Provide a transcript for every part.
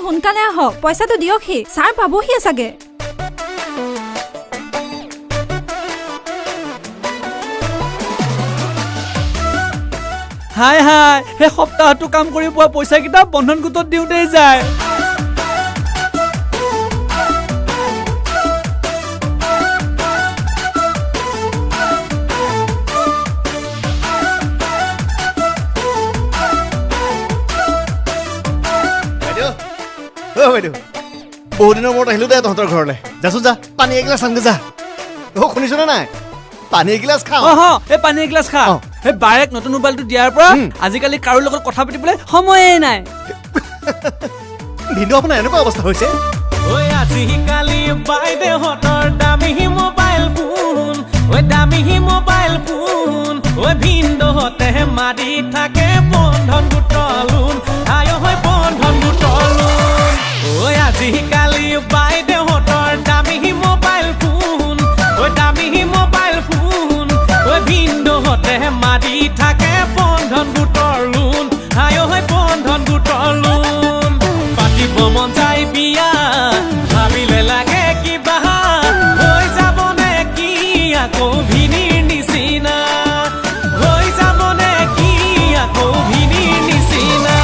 সোনকালে আহক পইচাটো দিয়কহি ছাৰ পাবহি চাগে হাই হাই হে সপ্তাহটো কাম কৰি পোৱা পইচা কিটা বন্ধন গোটত দিওঁতেই যায় বাইদেউ বহু দিনৰ মূৰত আহিলো দে তহঁতৰ ঘৰলৈ যাচোন যা পানী এগিলাচ আনগে যা শুনিছনে নাই পানী এগিলাচ খাওঁ এই পানী এগিলাচ খা এই বাৰেক নতুন মোবাইলটো দিয়াৰ পৰা আজিকালি কাৰো লগত কথা পাতিবলৈ সময়েই নাই ভিনদেউ আপোনাৰ এনেকুৱা অৱস্থা হৈছে আজিকালি বাইদেউহঁতৰ দামী মোবাইল ফোন ভিনদেউহঁতে মাৰি থাকে বন্ধন গোটৰ লোন বন্ধন গোটৰ লোন আজিকালি বাইদেউহঁতৰ দামী মোবাইল ফোন ভিনদেউহঁতে মাৰি থাকে বন্ধন গোটৰ লোন বন্ধন গোটৰ লোন পাতিব মন যায় বিয়া ভাবিলে লাগে কিবা হৈ যাব নে কি আকৌ ভিনিৰ নিচিনা হৈ যাব নে কি আকৌ ভিনিৰ নিচিনা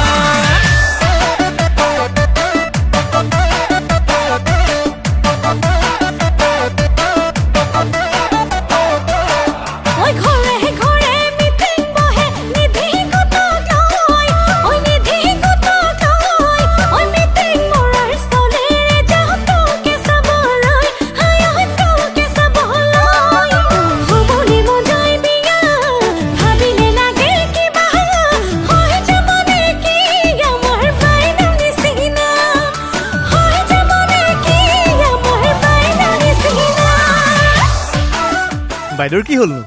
বাইদেউৰ কি হ'লনো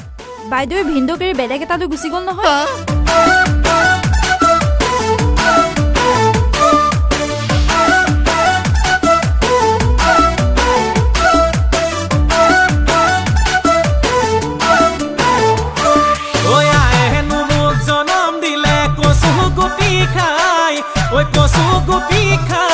বাইদেউৰ ভিনদেউক এৰি বেলেগ এটা লৈ গুচি গ'ল নহয় জনম দিলে কচু গুটি খাই